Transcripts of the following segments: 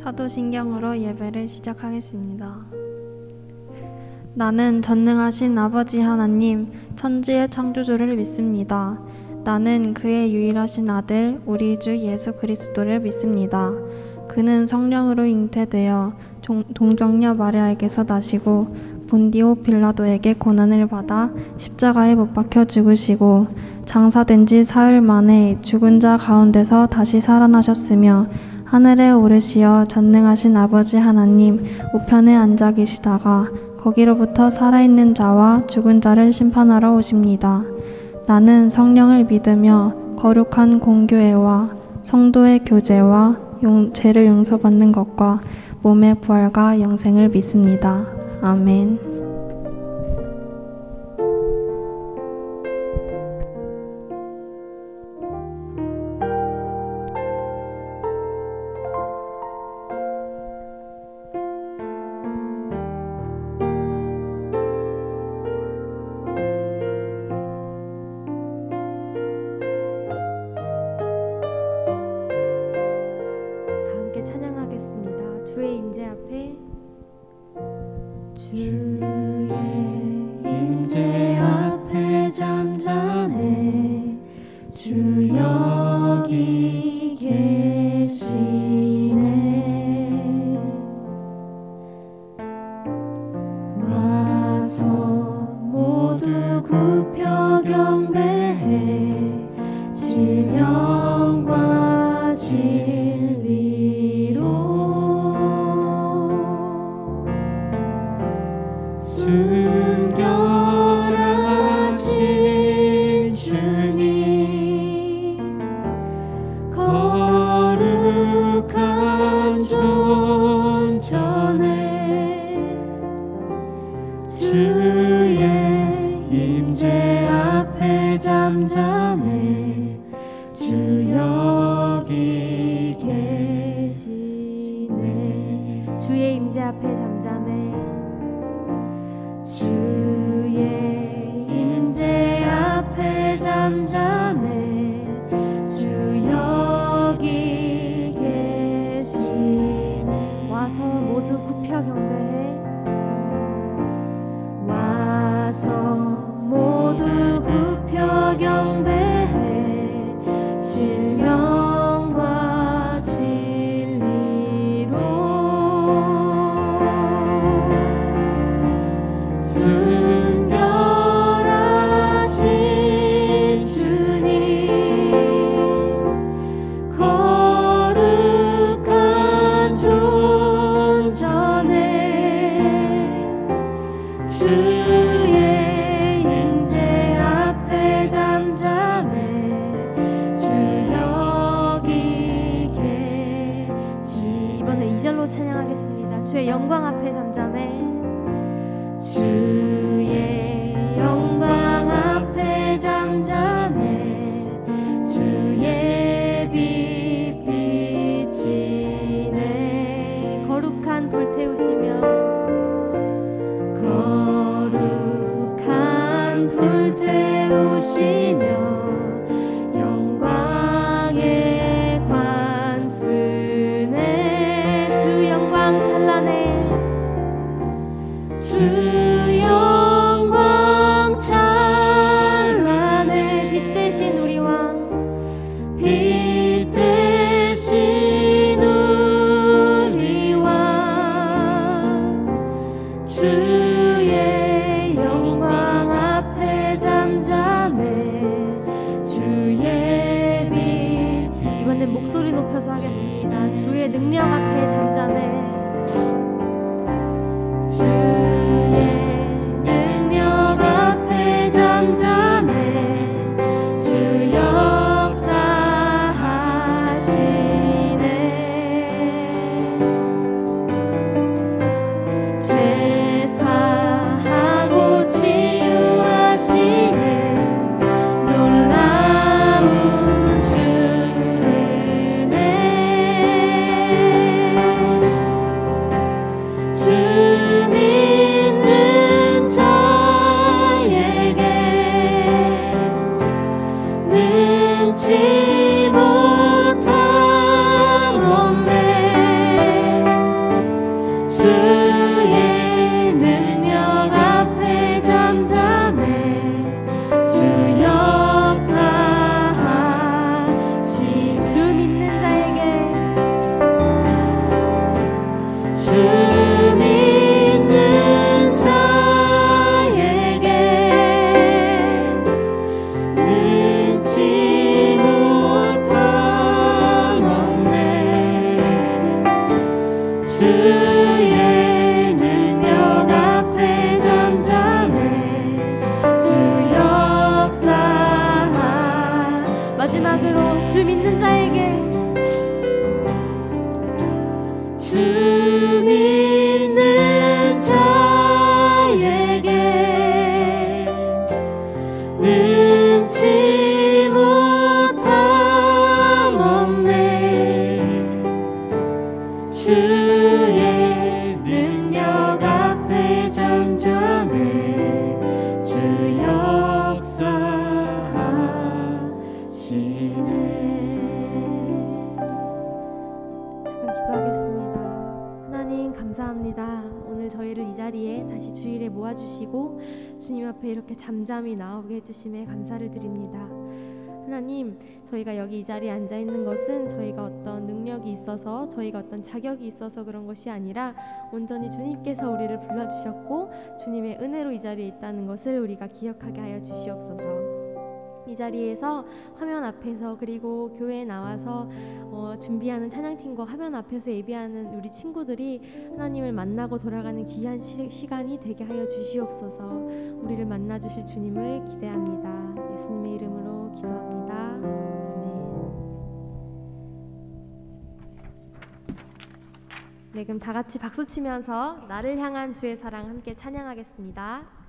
사도신경으로 예배를 시작하겠습니다. 나는 전능하신 아버지 하나님, 천지의 창조주를 믿습니다. 나는 그의 유일하신 아들, 우리 주 예수 그리스도를 믿습니다. 그는 성령으로 잉태되어 동정녀 마리아에게서 나시고 본디오 빌라도에게 고난을 받아 십자가에 못 박혀 죽으시고 장사된 지 사흘 만에 죽은 자 가운데서 다시 살아나셨으며 하늘에 오르시어 전능하신 아버지 하나님 우편에 앉아 계시다가 거기로부터 살아있는 자와 죽은 자를 심판하러 오십니다. 나는 성령을 믿으며 거룩한 공교회와 성도의 교제와 죄를 용서받는 것과 몸의 부활과 영생을 믿습니다. 아멘. 주의 임재 앞에 잠잠해 주 여기 계시네. 와서 모두 굽혀 경배해 질병과 진리로 순결하신 주님, 거룩한 존전에 주의 임재 앞에 잠잠해 주 여기 계시네. 주의 임재 앞에 잠잠해 주의 임재 앞에 잠잠해 주 여기 계시네. 와서 모두 굽혀 경배해 와서 모두 굽혀 경배해 신령과 진리로 순결하신 주님, 거룩한 존전에 주의 임재 앞에 잠잠해 주 여기 계시. 이번에 2절로 찬양하겠습니다. 주의 영광 앞에 잠잠해 주의 영광 앞에 잠잠해 주의 빛 비치네. 거룩한 불 태우시며 거룩한 불 태우시며 영광의 관 쓰네. 주 영광 찬란해 주 영광 찬란해. 빛 대신 우리 왕, 빛 대신 우리 왕, 주의 영광 앞에 잠잠해 주의 빛. 이번엔 목소리 높여서 하겠습니다. 주의 능력 앞에 잠잠해 주의 능력 앞에 잠잠해 주 역사하시네. 제사하고 치유하시네. 놀라운 주 은혜 주 믿는 감사합니다. 오늘 저희를 이 자리에 다시 주일에 모아주시고 주님 앞에 이렇게 잠잠히 나오게 해주심에 감사를 드립니다. 하나님, 저희가 여기 이 자리에 앉아있는 것은 저희가 어떤 능력이 있어서, 저희가 어떤 자격이 있어서 그런 것이 아니라 온전히 주님께서 우리를 불러주셨고 주님의 은혜로 이 자리에 있다는 것을 우리가 기억하게 하여 주시옵소서. 이 자리에서 화면 앞에서 그리고 교회에 나와서 준비하는 찬양팀과 화면 앞에서 예배하는 우리 친구들이 하나님을 만나고 돌아가는 귀한 시간이 되게 하여 주시옵소서. 우리를 만나주실 주님을 기대합니다. 예수님의 이름으로 기도합니다. 아멘. 네, 그럼 다 같이 박수 치면서 나를 향한 주의 사랑 함께 찬양하겠습니다.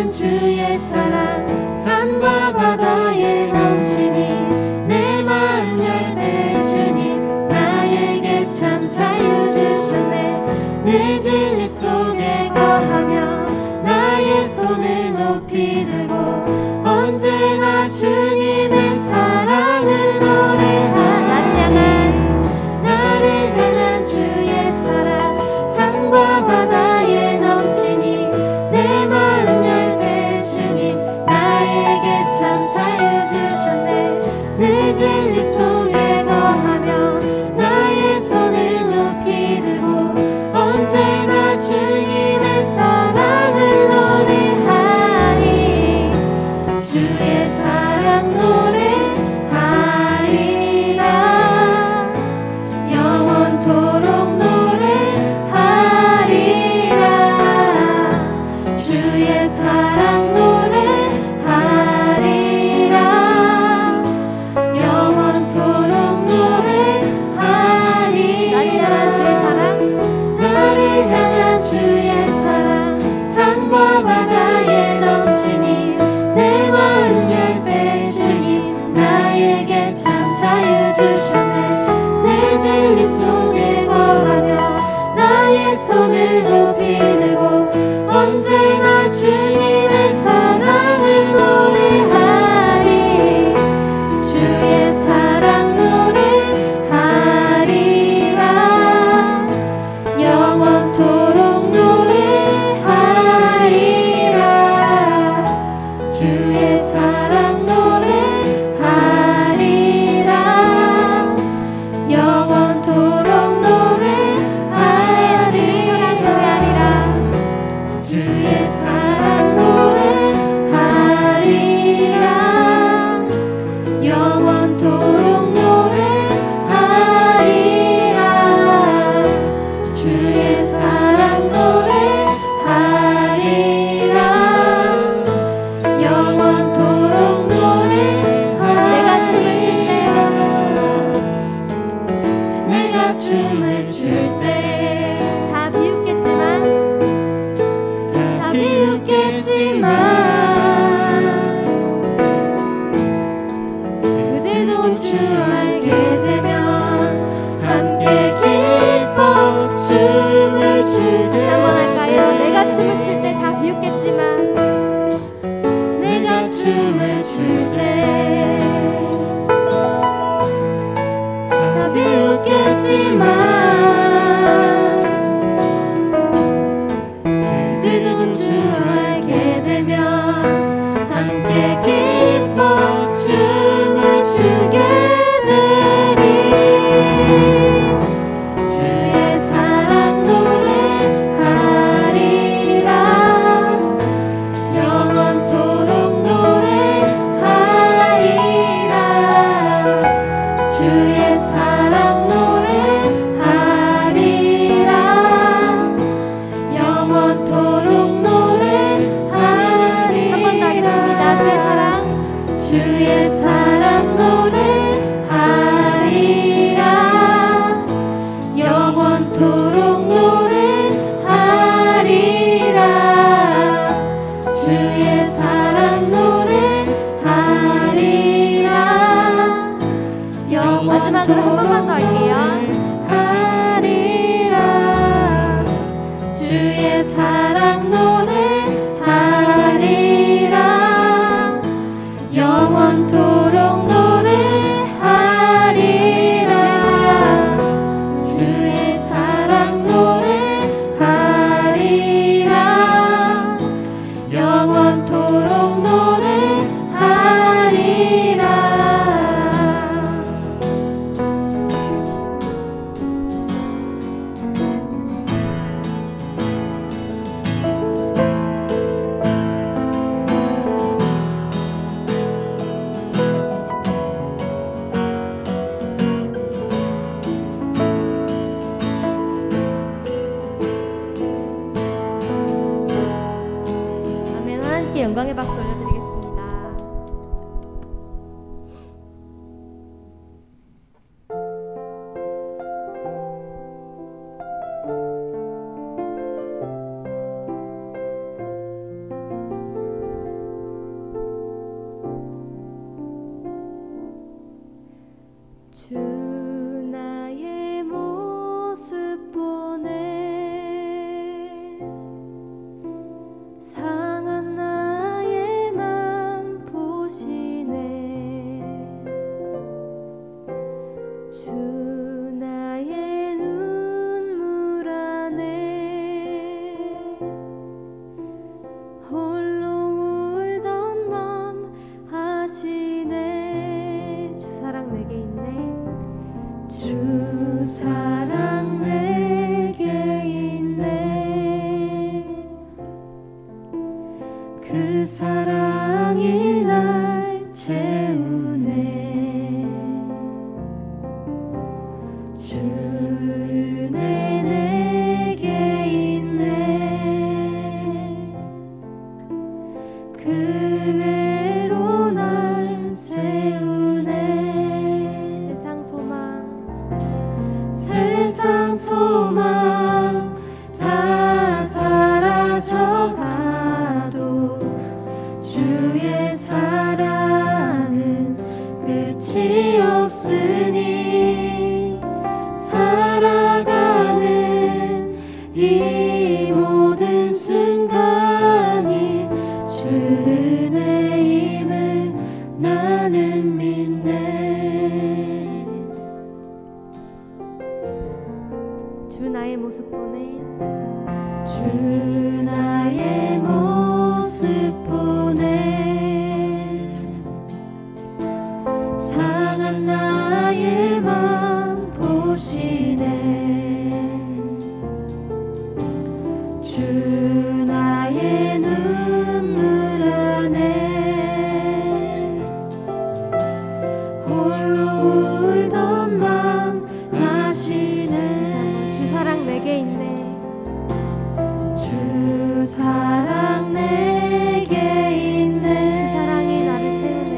주의 사랑 산과 바다에 넘치니 내 마음 열배 주님 나에게 참 자유 주셨네. 내 진리 속에 거하며 나의 손을 높이 들고 언제나 주님의 사랑을 노래하리. 나를 향한 주의 사랑 산과 바다에 넘치니 내 마음 참 자유 주셨네. 내 진리 속에 거하며 나의 손을 높이 들고 언제나 주님의 사랑을 노래하리. 주의 사랑 노래하리라. 영원토록 노래하리라. 주의 사랑 산과 바다에 넘치니 내 마음 열배 주님 나에게 참 자유 주셨네. 내 진리 속에 거하며 나의 손을 높이 들고 언제나 주님의 사랑을 노래하리. 주의 사랑 노래하리라. 영원토록 주의 사랑 노래하리라. 영원토록 노래하리라. 주의 사랑 노래하리라. 영원토록 노래하리라. 주의 사랑 노래하리라. 영원토록 노래하리라. 내가 춤을 출 때 다 비웃겠지만 그들도 주 알게 되면 함께 기뻐 춤을 추게. 한번 할까요? 내가 춤을 출 때 다 비웃겠지만 내가 춤을 출 때 다 비웃겠지만 그들도 주 알게 되면 함께 기뻐 춤을 추게 되리. 주의 사랑 노래하리라. 영원토록 노래하리라. 주의 사랑 노래하리라. 하나님께 영광의 박수 올려드리겠습니다. 주 나의 모습 보네 상한 나의 맘 보시네 주 나의 눈물 안에 홀로 울던 맘 아시네 주 사랑 내게 있네 주 사랑 내게 있네 그 사랑이 날 채우네 주 은혜 내게 있네 그 은혜로 날 세우네 세상 소망 다 사라져가도 주의 사랑은 끝이 없으니 살아가는 이 모든 순간이 주 은혜임을 나는 믿네 주 나의 모습 보네 주 나의 모습 보네 상한 나의 맘 보시네 주 나의 눈물 안에 홀로 울던 맘 아시네 주 사랑 내게 있네 주 사랑 내게 있네 그 사랑이 나를 채우네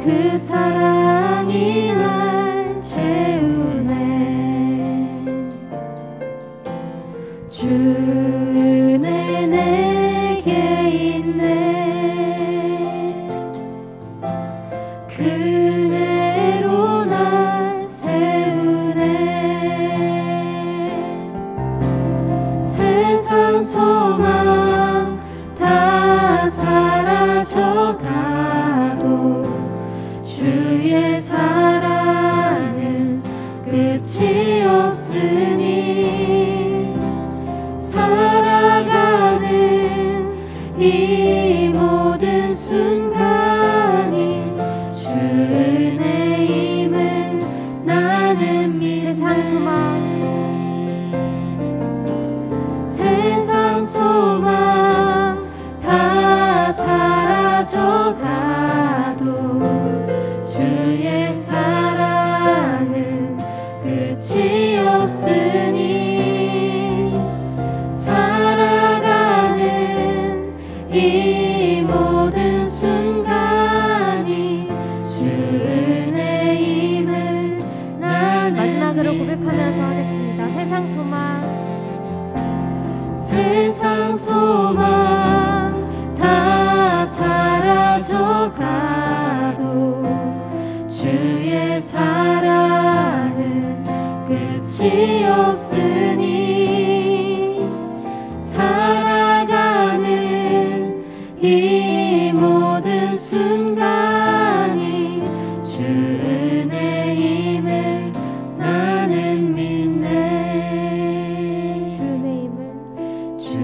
그 사랑이 날 채우네 주 은혜 내게 있네 그 은혜로 날 세우네 세상 소망 다 사라져가도 주의 사랑은 끝이 없으니 살아가는 이 모든 순간이 주 은혜임을 나는 믿네 세상 소망 다 사라져가도 주의 사랑은 끝이 없으니 살아가는 이 모든 순간이 주 은혜임을 나는 마지막으로 믿네. 고백하면서 하겠습니다. 세상 소망 다 사라져가도 주의 사랑은 끝이 없으니 살아가는 이 모든 순간이 주 은혜임을 나는 믿네 주 은혜임을 주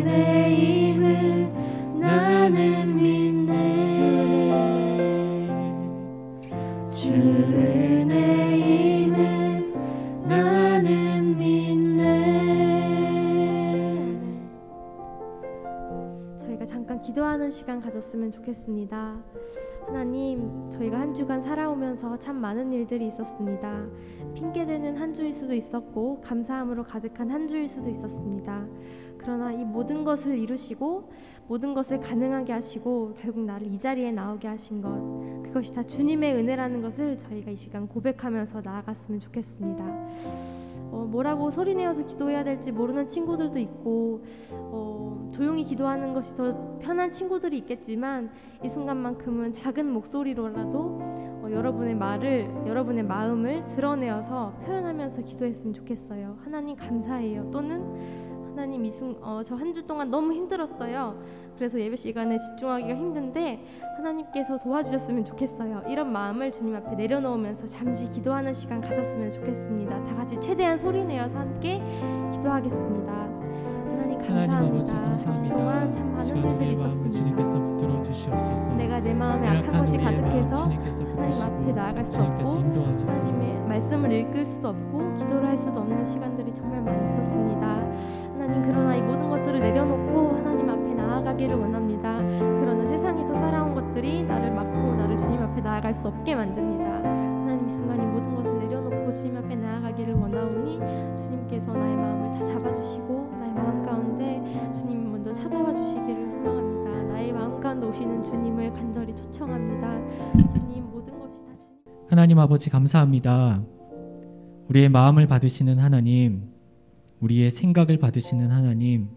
은혜임을 나는 믿네 주 은혜임을 나는 믿네. 저희가 잠깐 기도하는 시간 가졌으면 좋겠습니다. 하나님, 저희가 한 주간 살아오면서 참 많은 일들이 있었습니다. 핑계대는 한 주일 수도 있었고 감사함으로 가득한 한 주일 수도 있었습니다. 그러나 이 모든 것을 이루시고 모든 것을 가능하게 하시고 결국 나를 이 자리에 나오게 하신 것, 그것이 다 주님의 은혜라는 것을 저희가 이 시간 고백하면서 나아갔으면 좋겠습니다. 뭐라고 소리내어서 기도해야 될지 모르는 친구들도 있고 조용히 기도하는 것이 더 편한 친구들이 있겠지만 이 순간만큼은 작은 목소리로라도 여러분의 마음을 드러내어서 표현하면서 기도했으면 좋겠어요. 하나님 감사해요. 또는 하나님 저 한 주 동안 너무 힘들었어요. 그래서 예배 시간에 집중하기가 힘든데 하나님께서 도와주셨으면 좋겠어요. 이런 마음을 주님 앞에 내려놓으면서 잠시 기도하는 시간 가졌으면 좋겠습니다. 다 같이 최대한 소리내어서 함께 기도하겠습니다. 하나님 감사합니다. 한 주 동안 참 많은 일들이 있었습니다. 주님께서 붙들어 주시옵소서. 내가 내 마음에 악한 것이 가득해서 하나님 앞에 나아갈 수 없고 하나님의 말씀을 읽을 수도 없고 기도를 할 수도 없는 시간들이 정말 많이 있었습니다. 하나님, 그러나 이 모든 것들을 내려놓고 하나님 앞에 나아가기를 원합니다. 그러나 세상에서 살아온 것들이 나를 막고 나를 주님 앞에 나아갈 수 없게 만듭니다. 하나님, 이 순간 이 모든 것을 내려놓고 주님 앞에 나아가기를 원하오니 주님께서 나의 마음을 다 잡아주시고 나의 마음 가운데 주님이 먼저 찾아와 주시기를 소망합니다. 나의 마음 가운데 오시는 주님을 간절히 초청합니다. 주님, 모든 것이 다 주님. 하나님 아버지 감사합니다. 우리의 마음을 받으시는 하나님, 우리의 생각을 받으시는 하나님,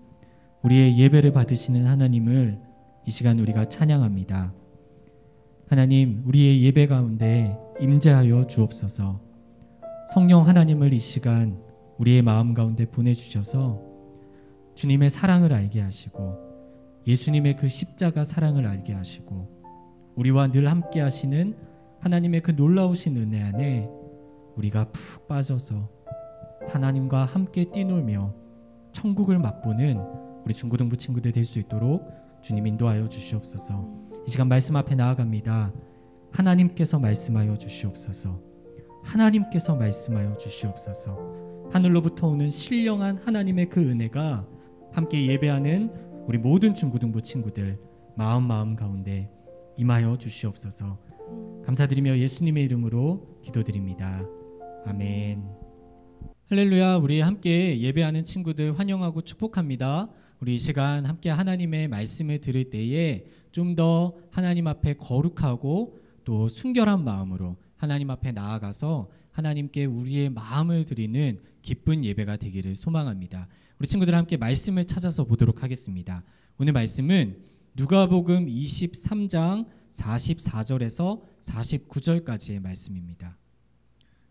우리의 예배를 받으시는 하나님을 이 시간 우리가 찬양합니다. 하나님, 우리의 예배 가운데 임재하여 주옵소서. 성령 하나님을 이 시간 우리의 마음 가운데 보내주셔서 주님의 사랑을 알게 하시고 예수님의 그 십자가 사랑을 알게 하시고 우리와 늘 함께 하시는 하나님의 그 놀라우신 은혜 안에 우리가 푹 빠져서 하나님과 함께 뛰놀며 천국을 맛보는 우리 중고등부 친구들 될 수 있도록 주님 인도하여 주시옵소서. 이 시간 말씀 앞에 나아갑니다. 하나님께서 말씀하여 주시옵소서. 하나님께서 말씀하여 주시옵소서. 하늘로부터 오는 신령한 하나님의 그 은혜가 함께 예배하는 우리 모든 중고등부 친구들 마음 가운데 임하여 주시옵소서. 감사드리며 예수님의 이름으로 기도드립니다. 아멘. 할렐루야. 우리 함께 예배하는 친구들 환영하고 축복합니다. 우리 이 시간 함께 하나님의 말씀을 들을 때에 좀 더 하나님 앞에 거룩하고 또 순결한 마음으로 하나님 앞에 나아가서 하나님께 우리의 마음을 드리는 기쁜 예배가 되기를 소망합니다. 우리 친구들 함께 말씀을 찾아서 보도록 하겠습니다. 오늘 말씀은 누가복음 23장 44절에서 49절까지의 말씀입니다.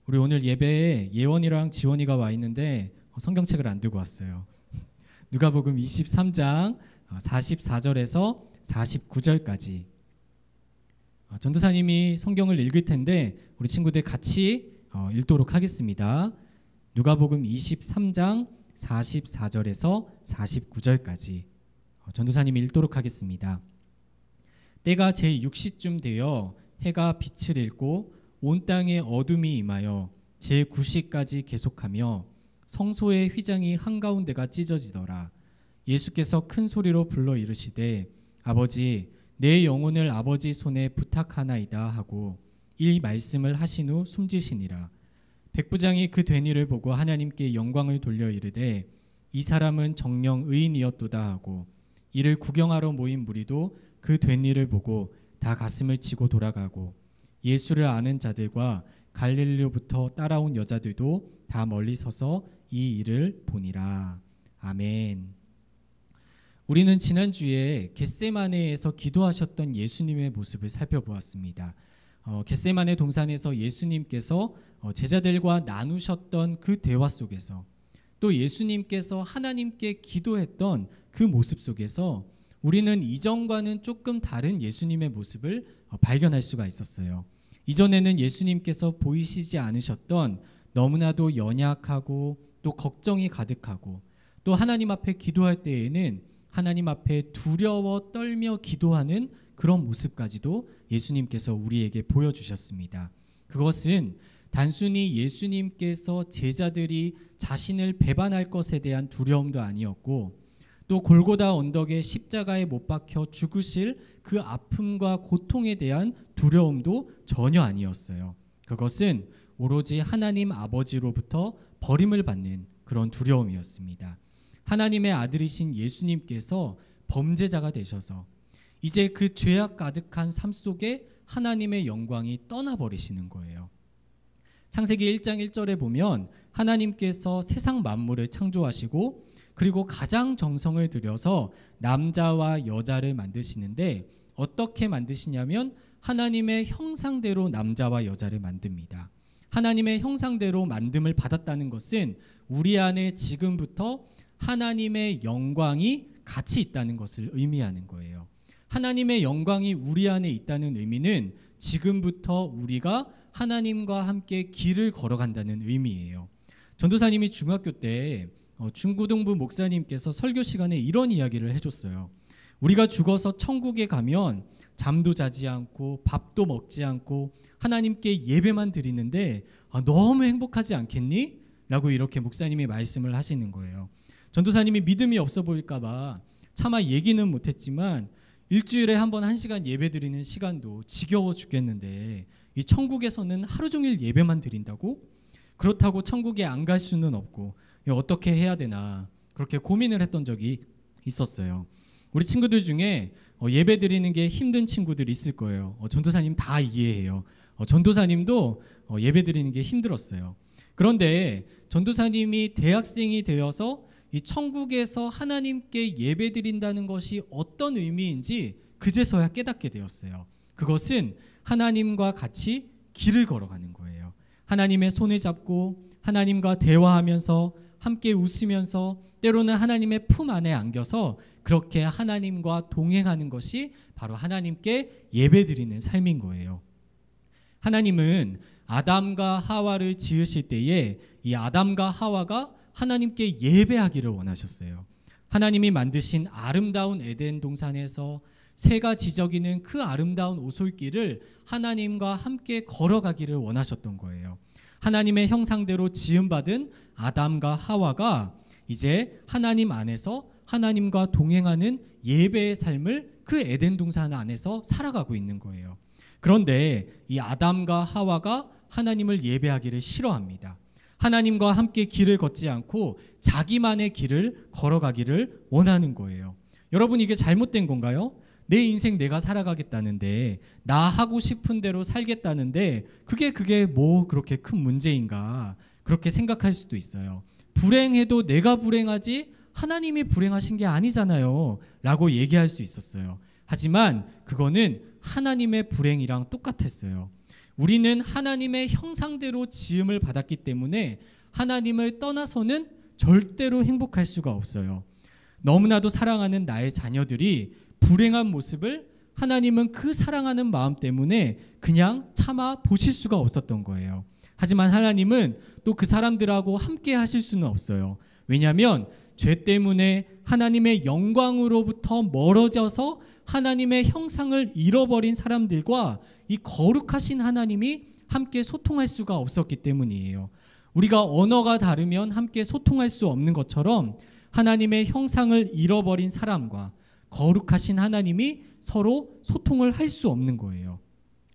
우리 오늘 예배에 예원이랑 지원이가 와 있는데 성경책을 안 들고 왔어요. 누가복음 23장 44절에서 49절까지 전도사님이 성경을 읽을 텐데 우리 친구들 같이 읽도록 하겠습니다. 누가복음 23장 44절에서 49절까지 전도사님이 읽도록 하겠습니다. 때가 제6시쯤 되어 해가 빛을 잃고 온 땅에 어둠이 임하여 제9시까지 계속하며 성소의 휘장이 한가운데가 찢어지더라. 예수께서 큰 소리로 불러 이르시되 아버지, 내 영혼을 아버지 손에 부탁하나이다 하고 이 말씀을 하신 후 숨지시니라. 백부장이 그 된 일을 보고 하나님께 영광을 돌려 이르되 이 사람은 정령 의인이었도다 하고 이를 구경하러 모인 무리도 그 된 일을 보고 다 가슴을 치고 돌아가고 예수를 아는 자들과 갈릴리로부터 따라온 여자들도 다 멀리 서서 이 일을 보니라. 아멘. 우리는 지난주에 겟세마네에서 기도하셨던 예수님의 모습을 살펴보았습니다. 겟세마네 동산에서 예수님께서 제자들과 나누셨던 그 대화 속에서 또 예수님께서 하나님께 기도했던 그 모습 속에서 우리는 이전과는 조금 다른 예수님의 모습을 발견할 수가 있었어요. 이전에는 예수님께서 보이시지 않으셨던 너무나도 연약하고 또 걱정이 가득하고 또 하나님 앞에 기도할 때에는 하나님 앞에 두려워 떨며 기도하는 그런 모습까지도 예수님께서 우리에게 보여주셨습니다. 그것은 단순히 예수님께서 제자들이 자신을 배반할 것에 대한 두려움도 아니었고 또 골고다 언덕에 십자가에 못 박혀 죽으실 그 아픔과 고통에 대한 두려움도 전혀 아니었어요. 그것은 오로지 하나님 아버지로부터 버림을 받는 그런 두려움이었습니다. 하나님의 아들이신 예수님께서 범죄자가 되셔서 이제 그 죄악 가득한 삶 속에 하나님의 영광이 떠나버리시는 거예요. 창세기 1장 1절에 보면 하나님께서 세상 만물을 창조하시고 그리고 가장 정성을 들여서 남자와 여자를 만드시는데 어떻게 만드시냐면 하나님의 형상대로 남자와 여자를 만듭니다. 하나님의 형상대로 만듦을 받았다는 것은 우리 안에 지금부터 하나님의 영광이 같이 있다는 것을 의미하는 거예요. 하나님의 영광이 우리 안에 있다는 의미는 지금부터 우리가 하나님과 함께 길을 걸어간다는 의미예요. 전도사님이 중학교 때 중고등부 목사님께서 설교 시간에 이런 이야기를 해줬어요. 우리가 죽어서 천국에 가면 잠도 자지 않고 밥도 먹지 않고 하나님께 예배만 드리는데 너무 행복하지 않겠니? 라고 이렇게 목사님이 말씀을 하시는 거예요. 전도사님이 믿음이 없어 보일까 봐 차마 얘기는 못했지만 일주일에 한 번 1시간 예배 드리는 시간도 지겨워 죽겠는데 이 천국에서는 하루 종일 예배만 드린다고? 그렇다고 천국에 안 갈 수는 없고 어떻게 해야 되나 그렇게 고민을 했던 적이 있었어요. 우리 친구들 중에 예배 드리는 게 힘든 친구들 있을 거예요. 전도사님 다 이해해요. 전도사님도 예배 드리는 게 힘들었어요. 그런데 전도사님이 대학생이 되어서 이 천국에서 하나님께 예배 드린다는 것이 어떤 의미인지 그제서야 깨닫게 되었어요. 그것은 하나님과 같이 길을 걸어가는 거예요. 하나님의 손을 잡고 하나님과 대화하면서 함께 웃으면서 때로는 하나님의 품 안에 안겨서 그렇게 하나님과 동행하는 것이 바로 하나님께 예배드리는 삶인 거예요. 하나님은 아담과 하와를 지으실 때에 이 아담과 하와가 하나님께 예배하기를 원하셨어요. 하나님이 만드신 아름다운 에덴 동산에서 새가 지저귀는 그 아름다운 오솔길을 하나님과 함께 걸어가기를 원하셨던 거예요. 하나님의 형상대로 지음받은 아담과 하와가 이제 하나님 안에서 하나님과 동행하는 예배의 삶을 그 에덴 동산 안에서 살아가고 있는 거예요. 그런데 이 아담과 하와가 하나님을 예배하기를 싫어합니다. 하나님과 함께 길을 걷지 않고 자기만의 길을 걸어가기를 원하는 거예요. 여러분, 이게 잘못된 건가요? 내 인생 내가 살아가겠다는데, 나 하고 싶은 대로 살겠다는데 그게 뭐 그렇게 큰 문제인가, 그렇게 생각할 수도 있어요. 불행해도 내가 불행하지 하나님이 불행하신 게 아니잖아요 라고 얘기할 수 있었어요. 하지만 그거는 하나님의 불행이랑 똑같았어요. 우리는 하나님의 형상대로 지음을 받았기 때문에 하나님을 떠나서는 절대로 행복할 수가 없어요. 너무나도 사랑하는 나의 자녀들이 불행한 모습을 하나님은 그 사랑하는 마음 때문에 그냥 참아 보실 수가 없었던 거예요. 하지만 하나님은 또 그 사람들하고 함께 하실 수는 없어요. 왜냐하면 죄 때문에 하나님의 영광으로부터 멀어져서 하나님의 형상을 잃어버린 사람들과 이 거룩하신 하나님이 함께 소통할 수가 없었기 때문이에요. 우리가 언어가 다르면 함께 소통할 수 없는 것처럼 하나님의 형상을 잃어버린 사람과 거룩하신 하나님이 서로 소통을 할 수 없는 거예요.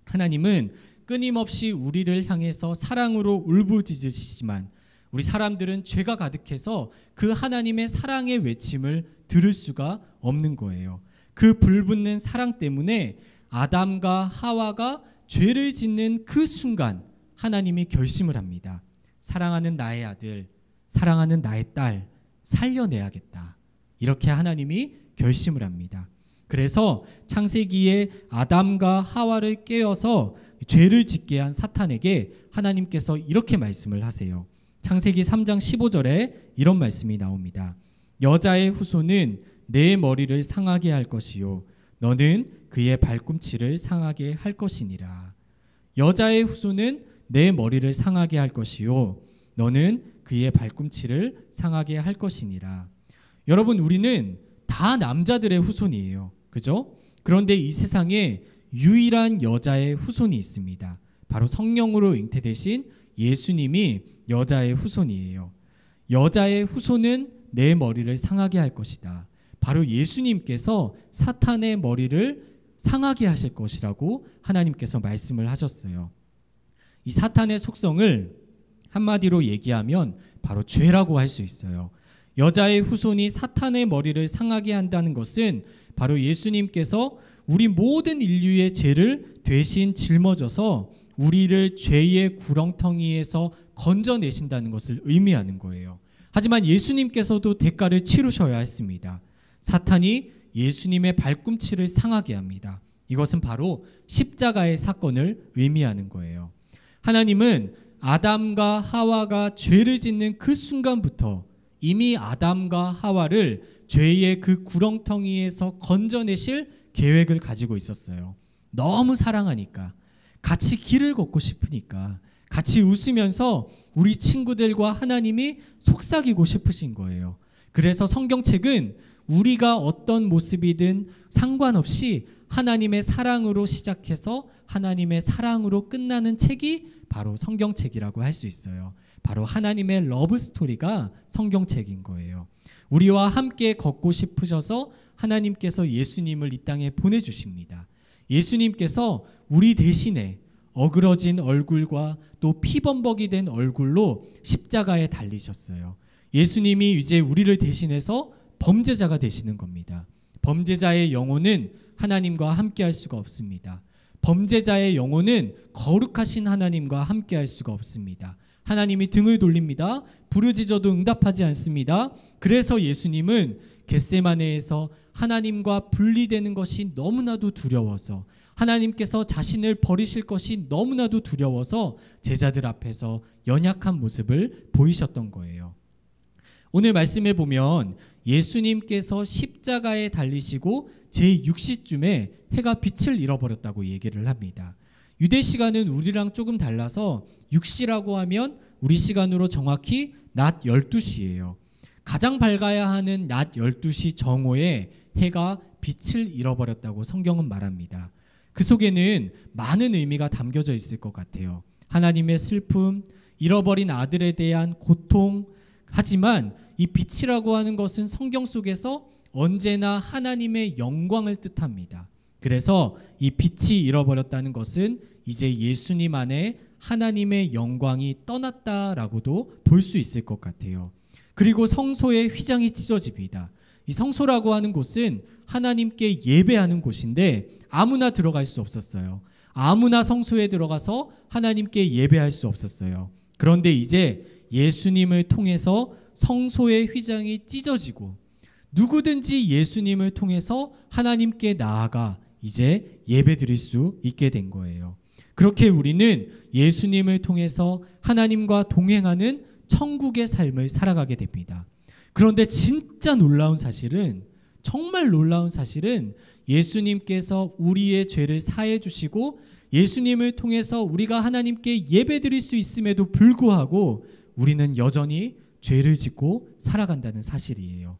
하나님은 끊임없이 우리를 향해서 사랑으로 울부짖으시지만 우리 사람들은 죄가 가득해서 그 하나님의 사랑의 외침을 들을 수가 없는 거예요. 그 불붙는 사랑 때문에 아담과 하와가 죄를 짓는 그 순간 하나님이 결심을 합니다. 사랑하는 나의 아들, 사랑하는 나의 딸 살려내야겠다. 이렇게 하나님이 결심을 합니다. 그래서 창세기에 아담과 하와를 깨어서 죄를 짓게 한 사탄에게 하나님께서 이렇게 말씀을 하세요. 창세기 3장 15절에 이런 말씀이 나옵니다. 여자의 후손은 내 머리를 상하게 할 것이요 너는 그의 발꿈치를 상하게 할 것이니라. 여자의 후손은 내 머리를 상하게 할 것이요 너는 그의 발꿈치를 상하게 할 것이니라. 여러분, 우리는 다 남자들의 후손이에요. 그죠? 그런데 이 세상에 유일한 여자의 후손이 있습니다. 바로 성령으로 잉태되신 예수님이 여자의 후손이에요. 여자의 후손은 내 머리를 상하게 할 것이다. 바로 예수님께서 사탄의 머리를 상하게 하실 것이라고 하나님께서 말씀을 하셨어요. 이 사탄의 속성을 한마디로 얘기하면 바로 죄라고 할 수 있어요. 여자의 후손이 사탄의 머리를 상하게 한다는 것은 바로 예수님께서 우리 모든 인류의 죄를 대신 짊어져서 우리를 죄의 구렁텅이에서 건져내신다는 것을 의미하는 거예요. 하지만 예수님께서도 대가를 치르셔야 했습니다. 사탄이 예수님의 발꿈치를 상하게 합니다. 이것은 바로 십자가의 사건을 의미하는 거예요. 하나님은 아담과 하와가 죄를 짓는 그 순간부터 이미 아담과 하와를 죄의 그 구렁텅이에서 건져내실 계획을 가지고 있었어요. 너무 사랑하니까, 같이 길을 걷고 싶으니까, 같이 웃으면서 우리 친구들과 하나님이 속삭이고 싶으신 거예요. 그래서 성경책은 우리가 어떤 모습이든 상관없이 하나님의 사랑으로 시작해서 하나님의 사랑으로 끝나는 책이 바로 성경책이라고 할 수 있어요. 바로 하나님의 러브 스토리가 성경책인 거예요. 우리와 함께 걷고 싶으셔서 하나님께서 예수님을 이 땅에 보내주십니다. 예수님께서 우리 대신에 어그러진 얼굴과 또 피범벅이 된 얼굴로 십자가에 달리셨어요. 예수님이 이제 우리를 대신해서 범죄자가 되시는 겁니다. 범죄자의 영혼은 하나님과 함께할 수가 없습니다. 범죄자의 영혼은 거룩하신 하나님과 함께할 수가 없습니다. 하나님이 등을 돌립니다. 부르짖어도 응답하지 않습니다. 그래서 예수님은 겟세마네에서 하나님과 분리되는 것이 너무나도 두려워서, 하나님께서 자신을 버리실 것이 너무나도 두려워서 제자들 앞에서 연약한 모습을 보이셨던 거예요. 오늘 말씀에 보면 예수님께서 십자가에 달리시고 제6시쯤에 해가 빛을 잃어버렸다고 얘기를 합니다. 유대 시간은 우리랑 조금 달라서 6시라고 하면 우리 시간으로 정확히 낮 12시예요. 가장 밝아야 하는 낮 12시 정오에 해가 빛을 잃어버렸다고 성경은 말합니다. 그 속에는 많은 의미가 담겨져 있을 것 같아요. 하나님의 슬픔, 잃어버린 아들에 대한 고통, 하지만 이 빛이라고 하는 것은 성경 속에서 언제나 하나님의 영광을 뜻합니다. 그래서 이 빛이 잃어버렸다는 것은 이제 예수님 안에 하나님의 영광이 떠났다라고도 볼 수 있을 것 같아요. 그리고 성소의 휘장이 찢어집니다. 이 성소라고 하는 곳은 하나님께 예배하는 곳인데 아무나 들어갈 수 없었어요. 아무나 성소에 들어가서 하나님께 예배할 수 없었어요. 그런데 이제 예수님을 통해서 성소의 휘장이 찢어지고 누구든지 예수님을 통해서 하나님께 나아가 이제 예배드릴 수 있게 된 거예요. 그렇게 우리는 예수님을 통해서 하나님과 동행하는 천국의 삶을 살아가게 됩니다. 그런데 진짜 놀라운 사실은, 정말 놀라운 사실은 예수님께서 우리의 죄를 사해 주시고 예수님을 통해서 우리가 하나님께 예배드릴 수 있음에도 불구하고 우리는 여전히 죄를 짓고 살아간다는 사실이에요.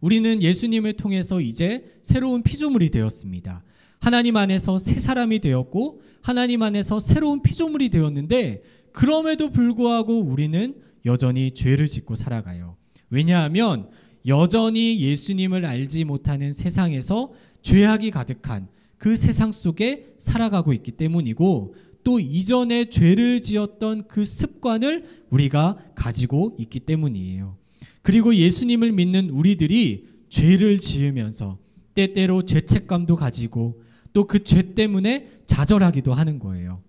우리는 예수님을 통해서 이제 새로운 피조물이 되었습니다. 하나님 안에서 새 사람이 되었고 하나님 안에서 새로운 피조물이 되었는데 그럼에도 불구하고 우리는 여전히 죄를 짓고 살아가요. 왜냐하면 여전히 예수님을 알지 못하는 세상에서 죄악이 가득한 그 세상 속에 살아가고 있기 때문이고 또 이전에 죄를 지었던 그 습관을 우리가 가지고 있기 때문이에요. 그리고 예수님을 믿는 우리들이 죄를 지으면서 때때로 죄책감도 가지고 또 그 죄 때문에 좌절하기도 하는 거예요.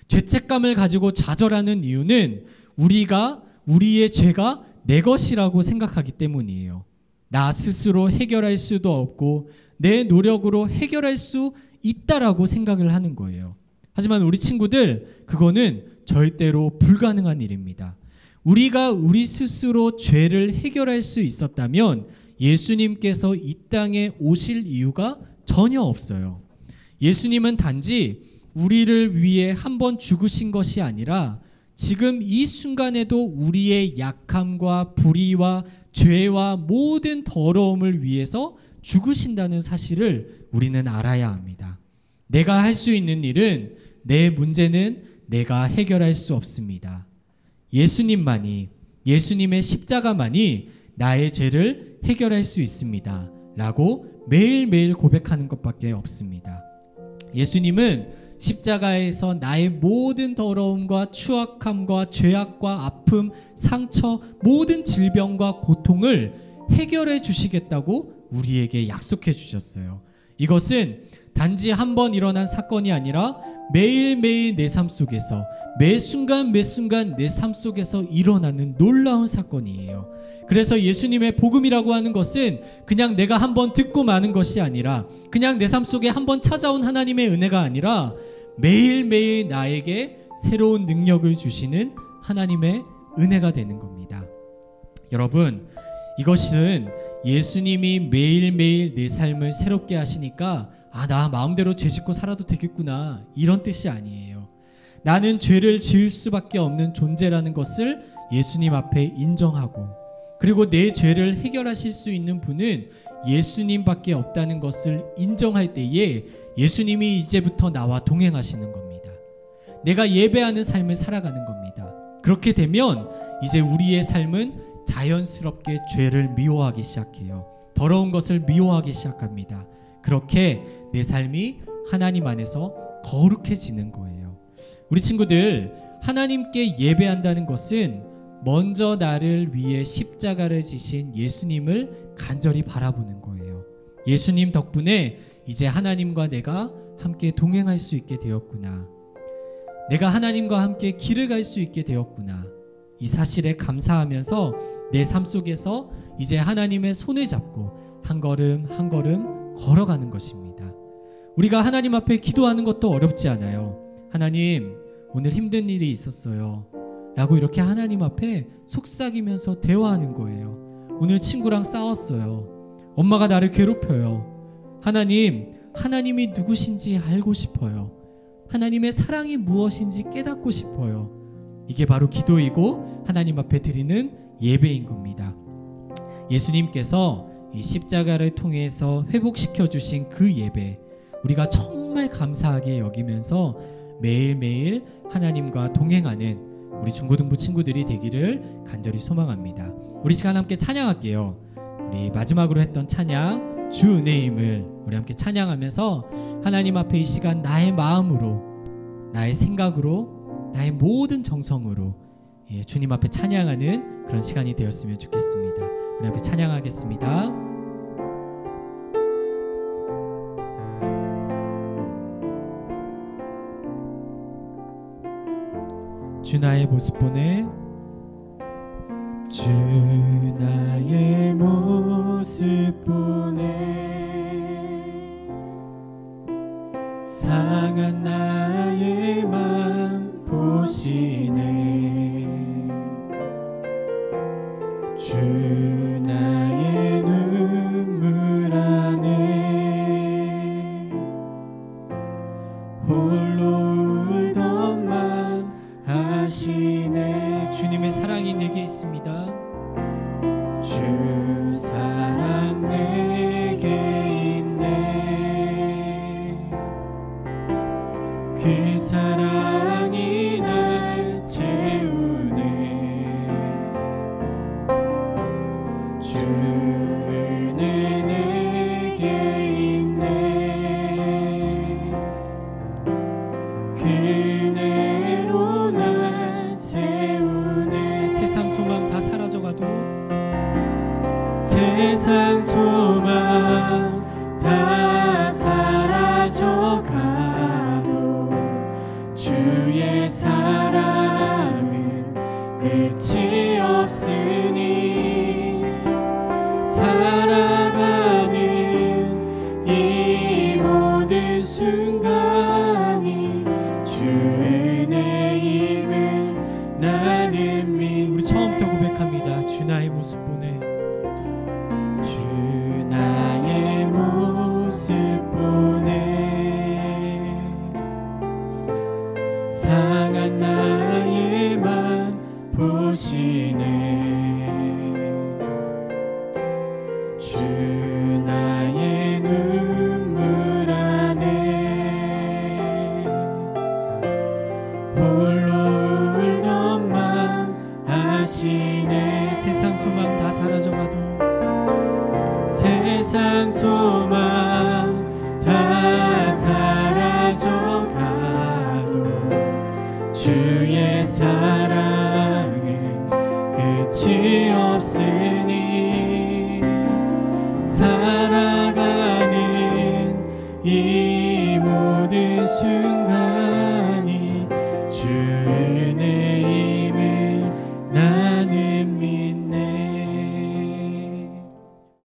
죄책감을 가지고 좌절하는 이유는 우리가 우리의 죄가 내 것이라고 생각하기 때문이에요. 나 스스로 해결할 수도 없고 내 노력으로 해결할 수 있다라고 생각을 하는 거예요. 하지만 우리 친구들, 그거는 절대로 불가능한 일입니다. 우리가 우리 스스로 죄를 해결할 수 있었다면 예수님께서 이 땅에 오실 이유가 전혀 없어요. 예수님은 단지 우리를 위해 한번 죽으신 것이 아니라 지금 이 순간에도 우리의 약함과 불의와 죄와 모든 더러움을 위해서 죽으신다는 사실을 우리는 알아야 합니다. 내가 할 수 있는 일은, 내 문제는 내가 해결할 수 없습니다. 예수님만이, 예수님의 십자가만이 나의 죄를 해결할 수 있습니다 라고 매일매일 고백하는 것밖에 없습니다. 예수님은 십자가에서 나의 모든 더러움과 추악함과 죄악과 아픔, 상처, 모든 질병과 고통을 해결해 주시겠다고 우리에게 약속해 주셨어요. 이것은 단지 한 번 일어난 사건이 아니라 매일매일 내 삶 속에서 매 순간 내 삶 속에서 일어나는 놀라운 사건이에요. 그래서 예수님의 복음이라고 하는 것은 그냥 내가 한번 듣고 마는 것이 아니라, 그냥 내 삶 속에 한번 찾아온 하나님의 은혜가 아니라 매일매일 나에게 새로운 능력을 주시는 하나님의 은혜가 되는 겁니다. 여러분, 이것은 예수님이 매일매일 내 삶을 새롭게 하시니까 나 마음대로 죄 짓고 살아도 되겠구나, 이런 뜻이 아니에요. 나는 죄를 지을 수밖에 없는 존재라는 것을 예수님 앞에 인정하고, 그리고 내 죄를 해결하실 수 있는 분은 예수님밖에 없다는 것을 인정할 때에 예수님이 이제부터 나와 동행하시는 겁니다. 내가 예배하는 삶을 살아가는 겁니다. 그렇게 되면 이제 우리의 삶은 자연스럽게 죄를 미워하기 시작해요. 더러운 것을 미워하기 시작합니다. 그렇게 내 삶이 하나님 안에서 거룩해지는 거예요. 우리 친구들, 하나님께 예배한다는 것은 먼저 나를 위해 십자가를 지신 예수님을 간절히 바라보는 거예요. 예수님 덕분에 이제 하나님과 내가 함께 동행할 수 있게 되었구나. 내가 하나님과 함께 길을 갈 수 있게 되었구나. 이 사실에 감사하면서 내 삶 속에서 이제 하나님의 손을 잡고 한 걸음 한 걸음 걸어가는 것입니다. 우리가 하나님 앞에 기도하는 것도 어렵지 않아요. 하나님, 오늘 힘든 일이 있었어요 라고 이렇게 하나님 앞에 속삭이면서 대화하는 거예요. 오늘 친구랑 싸웠어요. 엄마가 나를 괴롭혀요. 하나님, 하나님이 누구신지 알고 싶어요. 하나님의 사랑이 무엇인지 깨닫고 싶어요. 이게 바로 기도이고 하나님 앞에 드리는 예배인 겁니다. 예수님께서 이 십자가를 통해서 회복시켜 주신 그 예배, 우리가 정말 감사하게 여기면서 매일매일 하나님과 동행하는 우리 중고등부 친구들이 되기를 간절히 소망합니다. 우리 시간 함께 찬양할게요. 우리 마지막으로 했던 찬양 주 은혜임을 우리 함께 찬양하면서 하나님 앞에 이 시간 나의 마음으로, 나의 생각으로, 나의 모든 정성으로 주님 앞에 찬양하는 그런 시간이 되었으면 좋겠습니다. 우리 함께 찬양하겠습니다. 주 나의 모습 보내, 주 나의 모습 보내, 상한 나의 맘 보시네. 주 나의 눈물 안에 홀로 울던만 하시네. 주님의 사랑이 내게 있습니다. 주 사랑 내게 있네. 그 사랑이 날 채우네. 주 은혜 내게 있네. 그 은혜로 날 세우네. 세상 소망 다 사라져가도, 세상 소망 다 사라져가도 주의 사랑은 끝이 없으니 살아가는 이 모든 순간이 주 은혜임을 나는 믿. 우리 처음부터 고백합니다. 주 나의 모습 보내, 주 나의 모습 보내, 상한 나의 맘 보시네. 주 나의 눈물 안에 홀로 울던 맘 아시네. 세상 소망 다 사라져 사라져가도 세상 소망 다 사라져가도 주의 사랑은 끝이 없으니 살아가는 이